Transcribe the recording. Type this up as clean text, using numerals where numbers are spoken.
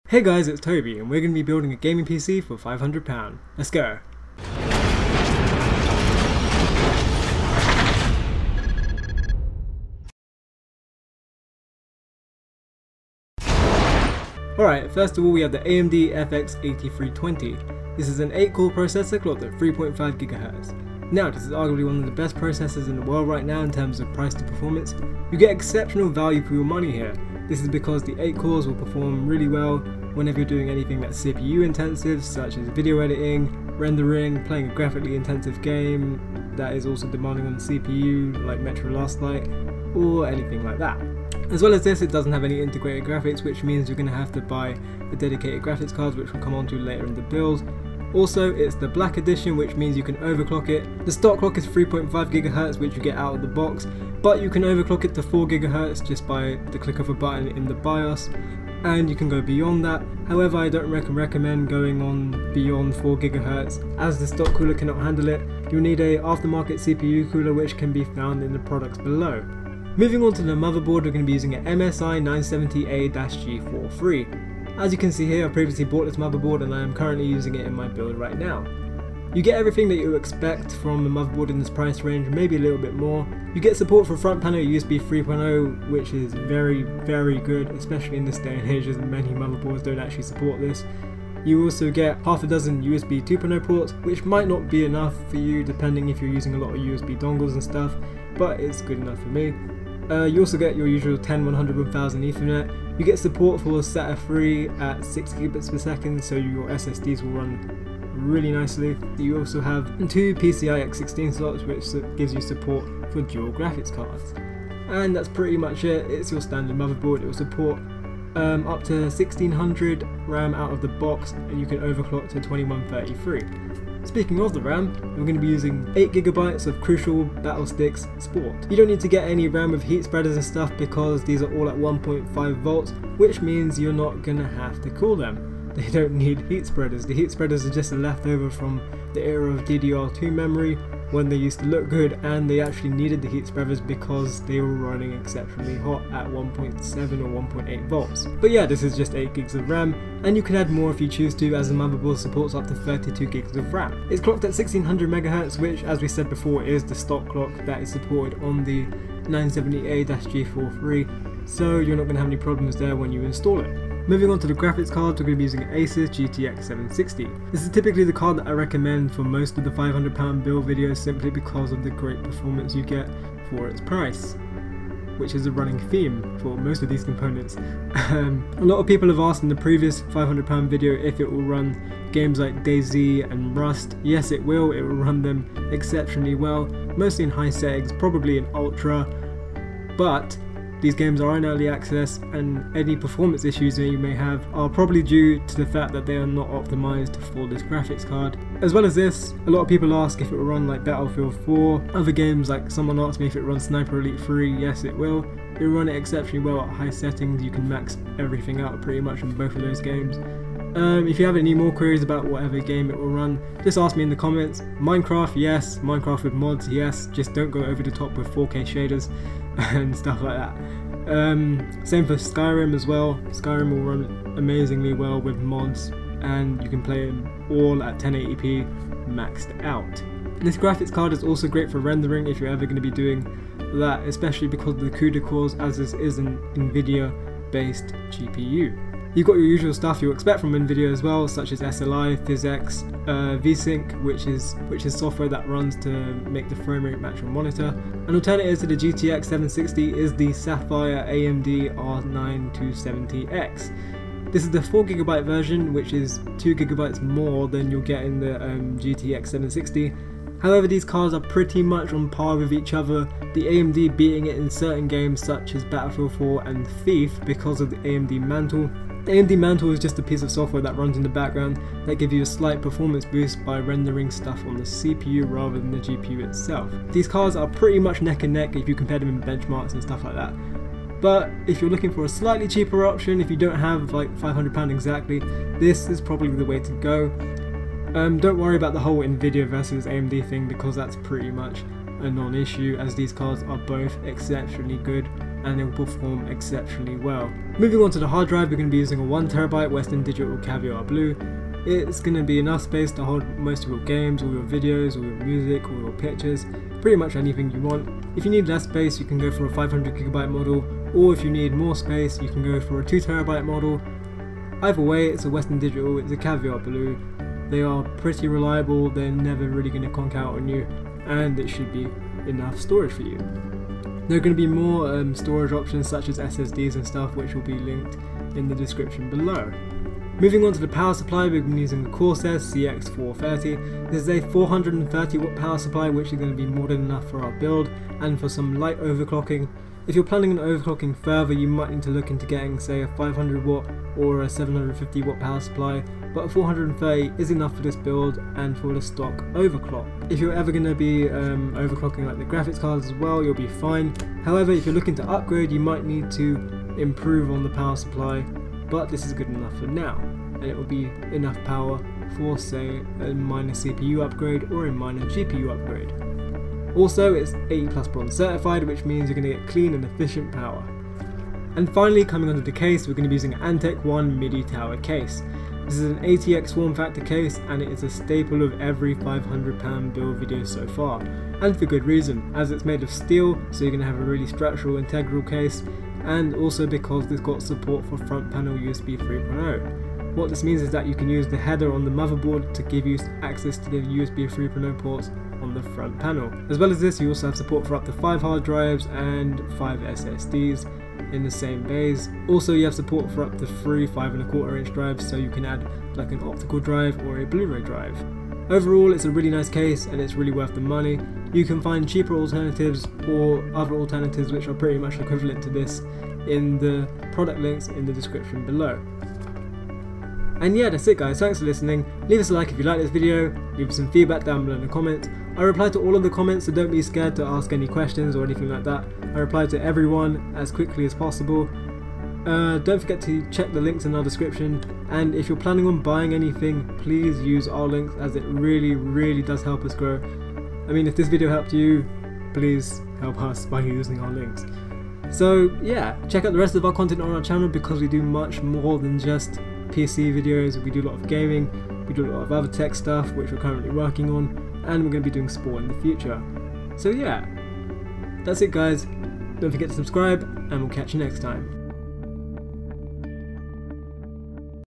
Hey guys, it's Toby and we're going to be building a gaming PC for £500. Let's go! Alright, first of all we have the AMD FX 8320. This is an 8-core processor clocked at 3.5 GHz. Now, this is arguably one of the best processors in the world right now in terms of price to performance. You get exceptional value for your money here. This is because the 8 cores will perform really well whenever you're doing anything that's CPU intensive, such as video editing, rendering, playing a graphically intensive game that is also demanding on the CPU, like Metro Last Light, or anything like that. As well as this, it doesn't have any integrated graphics, which means you're going to have to buy a dedicated graphics card, which we'll come on to later in the build. Also, it's the black edition, which means you can overclock it. The stock clock is 3.5 GHz, which you get out of the box, but you can overclock it to 4 GHz just by the click of a button in the BIOS, and you can go beyond that. However, I don't recommend going on beyond 4 GHz, as the stock cooler cannot handle it. You'll need a aftermarket CPU cooler, which can be found in the products below. Moving on to the motherboard, we're going to be using an MSI 970A-G43. As you can see here, I previously bought this motherboard and I am currently using it in my build right now. You get everything that you expect from a motherboard in this price range, maybe a little bit more. You get support for front panel USB 3.0, which is very good, especially in this day and age as many motherboards don't actually support this. You also get half a dozen USB 2.0 ports, which might not be enough for you depending if you're using a lot of USB dongles and stuff, but it's good enough for me. You also get your usual 10, 100, 1000 Ethernet. You get support for SATA 3 at 6 gigabits per second, so your SSDs will run really nicely. You also have 2 PCI X16 slots, which gives you support for dual graphics cards. And that's pretty much it. It's your standard motherboard. It will support up to 1600 RAM out of the box, and you can overclock to 2133. Speaking of the RAM, we're going to be using 8GB of Crucial Battle Sticks Sport. You don't need to get any RAM with heat spreaders and stuff because these are all at 1.5 volts, which means you're not going to have to cool them. They don't need heat spreaders. The heat spreaders are just a leftover from the era of DDR2 memory when they used to look good, and they actually needed the heat spreaders because they were running exceptionally hot at 1.7 or 1.8 volts. But yeah, this is just 8 gigs of RAM, and you can add more if you choose to, as the motherboard supports up to 32 gigs of RAM. It's clocked at 1600 MHz, which, as we said before, is the stock clock that is supported on the 970A-G43, so you're not going to have any problems there when you install it. Moving on to the graphics cards, we're going to be using an Asus GTX 760. This is typically the card that I recommend for most of the £500 build videos, simply because of the great performance you get for its price, which is a running theme for most of these components. A lot of people have asked in the previous £500 video if it will run games like DayZ and Rust. Yes, it will run them exceptionally well, mostly in high settings, probably in ultra, but these games are in early access, and any performance issues that you may have are probably due to the fact that they are not optimized for this graphics card. As well as this, a lot of people ask if it will run like Battlefield 4, other games, like someone asked me if it runs Sniper Elite 3, yes it will. It will run it exceptionally well at high settings. You can max everything out pretty much in both of those games. If you have any more queries about whatever game it will run, just ask me in the comments. Minecraft, yes. Minecraft with mods, yes. Just don't go over the top with 4K shaders and stuff like that. Same for Skyrim as well. Skyrim will run amazingly well with mods, and you can play them all at 1080p maxed out. This graphics card is also great for rendering if you're ever going to be doing that, especially because of the CUDA cores, as this is an NVIDIA based GPU. You've got your usual stuff you expect from NVIDIA as well, such as SLI, PhysX, VSync, which is software that runs to make the frame rate match your monitor. An alternative to the GTX 760 is the Sapphire AMD R9270X. This is the 4GB version, which is 2GB more than you'll get in the GTX 760. However, these cards are pretty much on par with each other, the AMD beating it in certain games such as Battlefield 4 and Thief because of the AMD Mantle. The AMD Mantle is just a piece of software that runs in the background that gives you a slight performance boost by rendering stuff on the CPU rather than the GPU itself. These cards are pretty much neck and neck if you compare them in benchmarks and stuff like that. But if you're looking for a slightly cheaper option, if you don't have like £500 exactly, this is probably the way to go. Don't worry about the whole NVIDIA versus AMD thing, because that's pretty much a non-issue, as these cards are both exceptionally good and it will perform exceptionally well. Moving on to the hard drive, we're going to be using a 1TB Western Digital Caviar Blue. It's going to be enough space to hold most of your games, all your videos, all your music, all your pictures, pretty much anything you want. If you need less space, you can go for a 500GB model, or if you need more space, you can go for a 2TB model. Either way, it's a Western Digital, it's a Caviar Blue. They are pretty reliable, they're never really going to conk out on you, and it should be enough storage for you. There are going to be more storage options such as SSDs and stuff, which will be linked in the description below. Moving on to the power supply, we've been using the Corsair CX430. This is a 430 watt power supply, which is going to be more than enough for our build and for some light overclocking. If you're planning on overclocking further, you might need to look into getting say a 500 watt or a 750 watt power supply, but a 430 is enough for this build and for the stock overclock. If you're ever going to be overclocking like the graphics cards as well, you'll be fine. However, if you're looking to upgrade, you might need to improve on the power supply, but this is good enough for now, and it will be enough power for say a minor CPU upgrade or a minor GPU upgrade. Also, it's 80+ bronze certified, which means you're going to get clean and efficient power. And finally, coming onto the case, we're going to be using an Antec 1 MIDI tower case. This is an ATX form factor case, and it is a staple of every £500 build video so far, and for good reason, as it's made of steel, so you're going to have a really structural integral case, and also because it's got support for front panel USB 3.0. What this means is that you can use the header on the motherboard to give you access to the USB 3.0 ports on the front panel. As well as this, you also have support for up to 5 hard drives and 5 SSDs in the same bays. Also, you have support for up to 3 5¼ inch drives, so you can add like an optical drive or a Blu-ray drive. Overall, it's a really nice case and it's really worth the money. You can find cheaper alternatives or other alternatives which are pretty much equivalent to this in the product links in the description below. And yeah, that's it guys, thanks for listening. Leave us a like if you like this video, leave us some feedback down below in the comments. I reply to all of the comments, so don't be scared to ask any questions or anything like that. I reply to everyone as quickly as possible. Don't forget to check the links in our description, and if you're planning on buying anything, please use our links, as it really does help us grow. I mean, if this video helped you, please help us by using our links. So yeah, check out the rest of our content on our channel, because we do much more than just PC videos. We do a lot of gaming, we do a lot of other tech stuff which we're currently working on, and we're going to be doing sport in the future. So yeah, that's it guys, don't forget to subscribe, and we'll catch you next time.